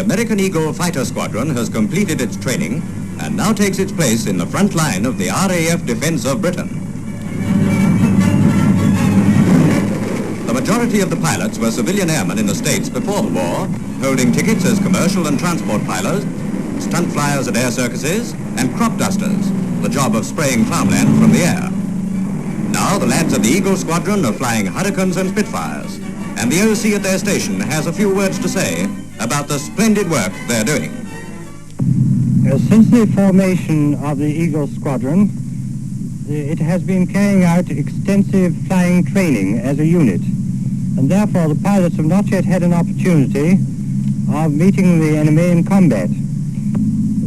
American Eagle fighter squadron has completed its training and now takes its place in the front line of the RAF defense of Britain. The majority of the pilots were civilian airmen in the States before the war, holding tickets as commercial and transport pilots, stunt flyers at air circuses, and crop dusters, the job of spraying farmland from the air. Now the lads of the Eagle Squadron are flying Hurricanes and Spitfires, and the OC at their station has a few words to say about the splendid work they're doing. Since the formation of the Eagle Squadron, it has been carrying out extensive flying training as a unit, and therefore the pilots have not yet had an opportunity of meeting the enemy in combat.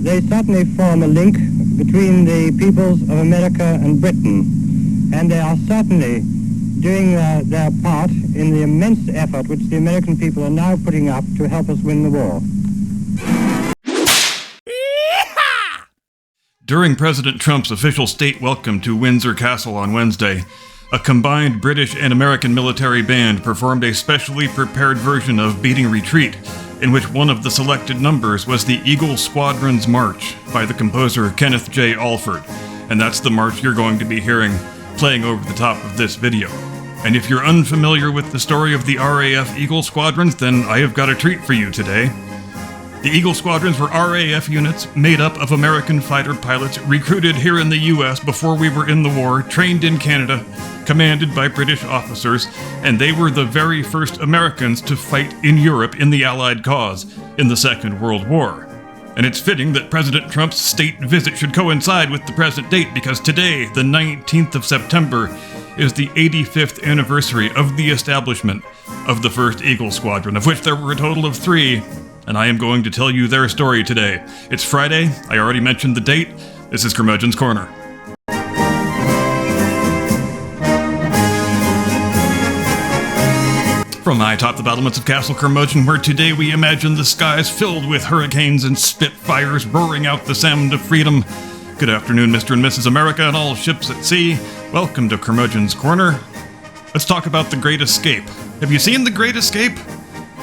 They certainly form a link between the peoples of America and Britain, and they are certainly doing their part in the immense effort which the American people are now putting up to help us win the war. During President Trump's official state welcome to Windsor Castle on Wednesday, a combined British and American military band performed a specially prepared version of Beating Retreat, in which one of the selected numbers was the Eagle Squadron's March by the composer Kenneth J. Alford, and that's the march you're going to be hearing playing over the top of this video. And if you're unfamiliar with the story of the RAF Eagle Squadrons, then I have got a treat for you today. The Eagle Squadrons were RAF units made up of American fighter pilots recruited here in the US before we were in the war, trained in Canada, commanded by British officers, and they were the very first Americans to fight in Europe in the Allied cause in the Second World War. And it's fitting that President Trump's state visit should coincide with the present date, because today, the 19th of September, is the 85th anniversary of the establishment of the first Eagle Squadron, of which there were a total of 3, and I am going to tell you their story today. It's Friday, I already mentioned the date. This is Curmudgeon's Corner. From high atop the battlements of Castle Curmudgeon, where today we imagine the skies filled with hurricanes and spitfires roaring out the sound of freedom. Good afternoon, Mr. and Mrs. America and all ships at sea. Welcome to Curmudgeon's Corner. Let's talk about The Great Escape. Have you seen The Great Escape?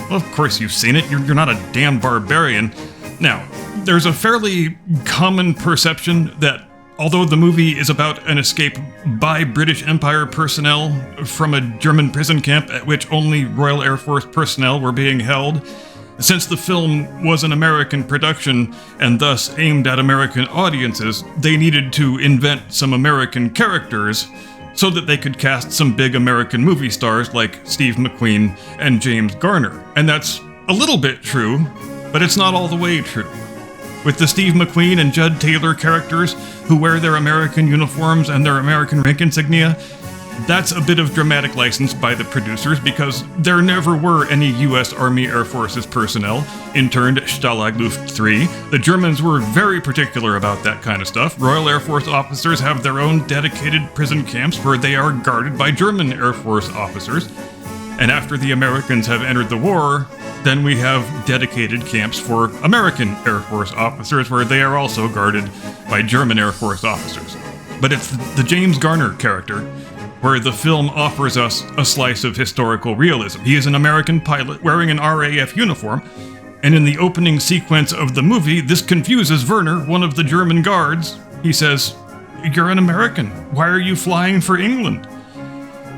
Well, of course you've seen it. You're not a damn barbarian. Now, there's a fairly common perception that although the movie is about an escape by British Empire personnel from a German prison camp at which only Royal Air Force personnel were being held, since the film was an American production and thus aimed at American audiences, they needed to invent some American characters so that they could cast some big American movie stars like Steve McQueen and James Garner. And that's a little bit true, but it's not all the way true. With the Steve McQueen and Judd Taylor characters who wear their American uniforms and their American rank insignia, that's a bit of dramatic license by the producers because there never were any US Army Air Forces personnel interned at Stalag Luft 3. The Germans were very particular about that kind of stuff. Royal Air Force officers have their own dedicated prison camps where they are guarded by German Air Force officers. And after the Americans have entered the war, then we have dedicated camps for American Air Force officers where they are also guarded by German Air Force officers. But it's the James Garner character where the film offers us a slice of historical realism. He is an American pilot wearing an RAF uniform, and in the opening sequence of the movie, this confuses Werner, one of the German guards. He says, "You're an American. Why are you flying for England?"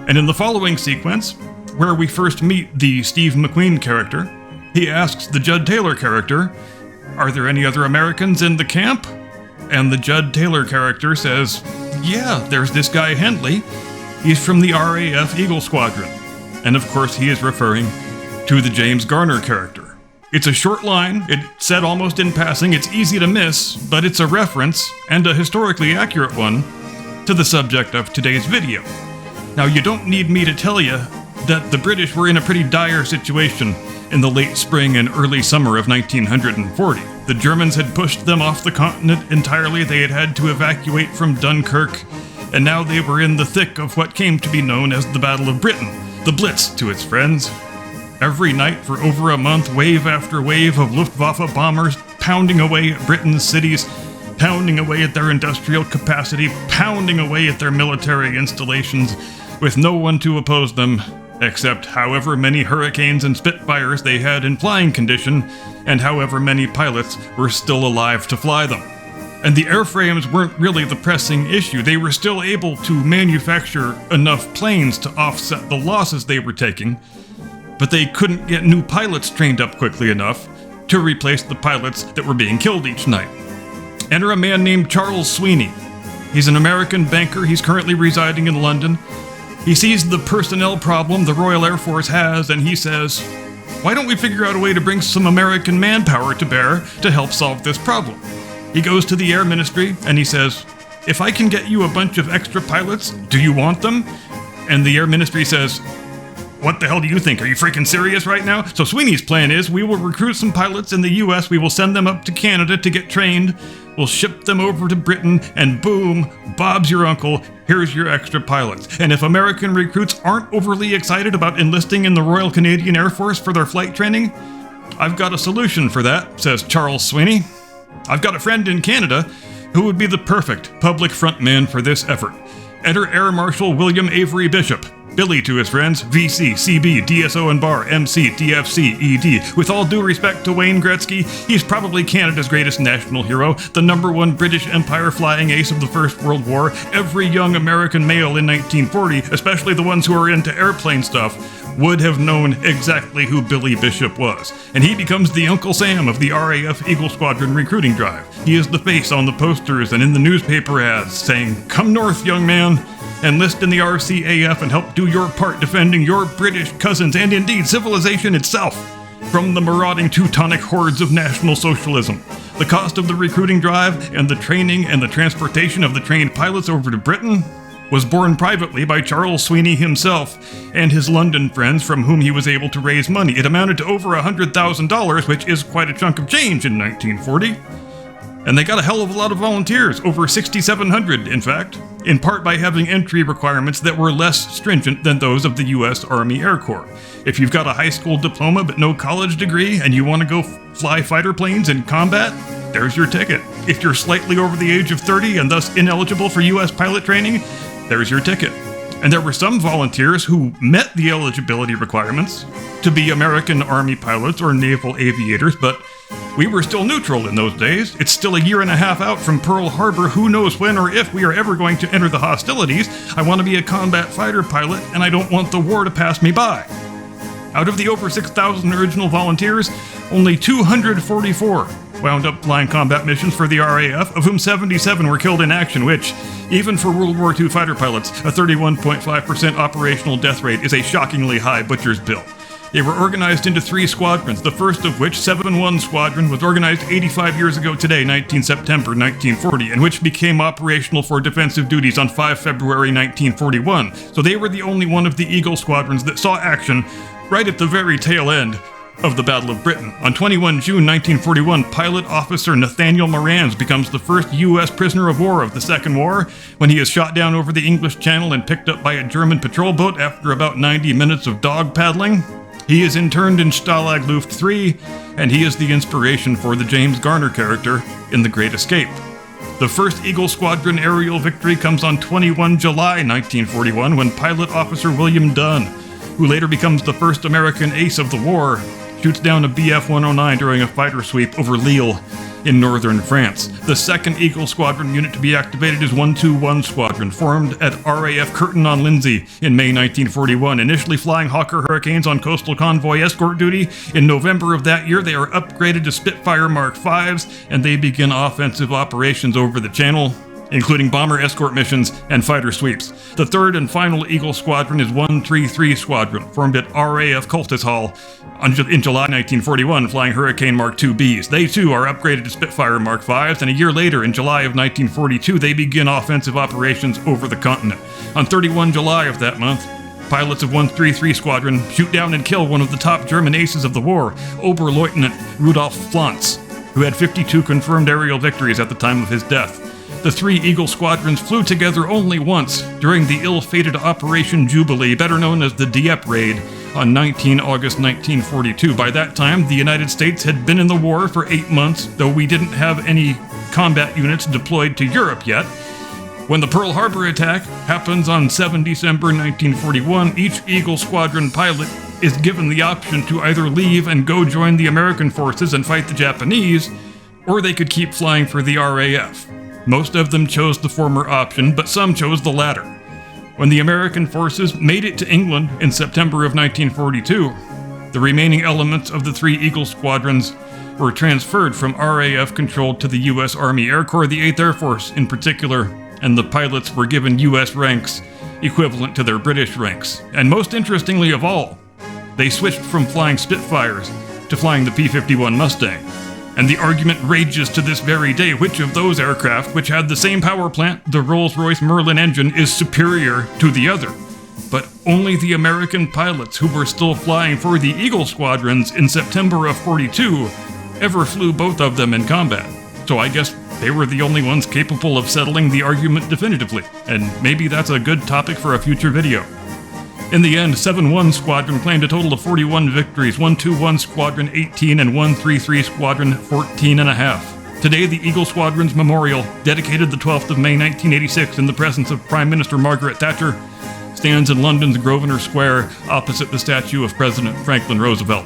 And in the following sequence, where we first meet the Steve McQueen character, he asks the Judd Taylor character, "Are there any other Americans in the camp?" And the Judd Taylor character says, "Yeah, there's this guy Hendley. He's from the RAF Eagle Squadron." And of course he is referring to the James Garner character. It's a short line, it's said almost in passing, it's easy to miss, but it's a reference, and a historically accurate one, to the subject of today's video. Now you don't need me to tell you that the British were in a pretty dire situation in the late spring and early summer of 1940. The Germans had pushed them off the continent entirely, they had had to evacuate from Dunkirk, and now they were in the thick of what came to be known as the Battle of Britain, the Blitz to its friends. Every night for over a month, wave after wave of Luftwaffe bombers pounding away at Britain's cities, pounding away at their industrial capacity, pounding away at their military installations, with no one to oppose them except however many Hurricanes and Spitfires they had in flying condition, and however many pilots were still alive to fly them. And the airframes weren't really the pressing issue. They were still able to manufacture enough planes to offset the losses they were taking, but they couldn't get new pilots trained up quickly enough to replace the pilots that were being killed each night. Enter a man named Charles Sweeney. He's an American banker. He's currently residing in London. He sees the personnel problem the Royal Air Force has, and he says, why don't we figure out a way to bring some American manpower to bear to help solve this problem? He goes to the Air Ministry, and he says, if I can get you a bunch of extra pilots, do you want them? And the Air Ministry says, what the hell do you think? Are you freaking serious right now? So Sweeney's plan is, we will recruit some pilots in the US, we will send them up to Canada to get trained, we'll ship them over to Britain, and boom, Bob's your uncle, here's your extra pilots. And if American recruits aren't overly excited about enlisting in the Royal Canadian Air Force for their flight training, I've got a solution for that, says Charles Sweeney. I've got a friend in Canada who would be the perfect public front man for this effort. Enter Air Marshal William Avery Bishop. Billy to his friends, VC, CB, DSO and Bar, MC, DFC, ED. With all due respect to Wayne Gretzky, he's probably Canada's greatest national hero, the #1 British Empire flying ace of the First World War. Every young American male in 1940, especially the ones who are into airplane stuff, would have known exactly who Billy Bishop was. And he becomes the Uncle Sam of the RAF Eagle Squadron recruiting drive. He is the face on the posters and in the newspaper ads saying, come north, young man. Enlist in the RCAF and help do your part defending your British cousins and indeed civilization itself from the marauding Teutonic hordes of National Socialism. The cost of the recruiting drive and the training and the transportation of the trained pilots over to Britain was borne privately by Charles Sweeney himself and his London friends from whom he was able to raise money. It amounted to over $100,000, which is quite a chunk of change in 1940. And they got a hell of a lot of volunteers, over 6,700 in fact, in part by having entry requirements that were less stringent than those of the US Army Air Corps. If you've got a high school diploma but no college degree and you want to go fly fighter planes in combat, there's your ticket. If you're slightly over the age of 30 and thus ineligible for US pilot training, there's your ticket. And there were some volunteers who met the eligibility requirements to be American Army pilots or naval aviators, but we were still neutral in those days. It's still a year and a half out from Pearl Harbor. Who knows when or if we are ever going to enter the hostilities. I want to be a combat fighter pilot, and I don't want the war to pass me by. Out of the over 6,000 original volunteers, only 244 wound up flying combat missions for the RAF, of whom 77 were killed in action, which, even for World War II fighter pilots, a 31.5% operational death rate is a shockingly high butcher's bill. They were organized into 3 squadrons, the first of which, 7-1 Squadron, was organized 85 years ago today, 19 September 1940, and which became operational for defensive duties on 5 February 1941. So they were the only one of the Eagle Squadrons that saw action right at the very tail end of the Battle of Britain. On 21 June 1941, pilot officer Nathaniel Morans becomes the first U.S. prisoner of war of the Second War when he is shot down over the English Channel and picked up by a German patrol boat after about 90 minutes of dog paddling. He is interned in Stalag Luft 3, and he is the inspiration for the James Garner character in The Great Escape. The first Eagle Squadron aerial victory comes on 21 July 1941 when pilot officer William Dunn, who later becomes the first American ace of the war, shoots down a Bf-109 during a fighter sweep over Lille in northern France. The second Eagle Squadron unit to be activated is 121 Squadron, formed at RAF Curtin-on-Lindsey in May 1941, initially flying Hawker Hurricanes on coastal convoy escort duty. In November of that year, they are upgraded to Spitfire Mark Vs, and they begin offensive operations over the Channel, including bomber escort missions and fighter sweeps. The third and final Eagle Squadron is 133 Squadron, formed at RAF Cultus Hall in July 1941, flying Hurricane Mark II-Bs. They too are upgraded to Spitfire Mark Vs, and a year later, in July of 1942, they begin offensive operations over the continent. On 31 July of that month, pilots of 133 Squadron shoot down and kill one of the top German aces of the war, Oberleutnant Rudolf Flantz, who had 52 confirmed aerial victories at the time of his death. The 3 Eagle Squadrons flew together only once during the ill-fated Operation Jubilee, better known as the Dieppe Raid, on 19 August 1942. By that time, the United States had been in the war for 8 months, though we didn't have any combat units deployed to Europe yet. When the Pearl Harbor attack happens on 7 December 1941, each Eagle Squadron pilot is given the option to either leave and go join the American forces and fight the Japanese, or they could keep flying for the RAF. Most of them chose the former option, but some chose the latter. When the American forces made it to England in September of 1942, the remaining elements of the 3 Eagle Squadrons were transferred from RAF control to the U.S. Army Air Corps, the 8th Air Force in particular, and the pilots were given U.S. ranks equivalent to their British ranks. And most interestingly of all, they switched from flying Spitfires to flying the P-51 Mustang. And the argument rages to this very day which of those aircraft, which had the same power plant, the Rolls-Royce Merlin engine, is superior to the other. But only the American pilots who were still flying for the Eagle Squadrons in September of 42 ever flew both of them in combat. So I guess they were the only ones capable of settling the argument definitively, and maybe that's a good topic for a future video. In the end, 7-1 Squadron claimed a total of 41 victories, 1-2-1 Squadron 18, and 1-3-3 Squadron 14.5. Today, the Eagle Squadron's memorial, dedicated the 12th of May 1986 in the presence of Prime Minister Margaret Thatcher, stands in London's Grosvenor Square opposite the statue of President Franklin Roosevelt.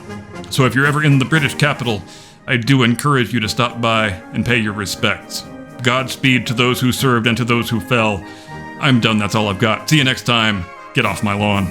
So if you're ever in the British capital, I do encourage you to stop by and pay your respects. Godspeed to those who served and to those who fell. I'm done, that's all I've got. See you next time. Get off my lawn.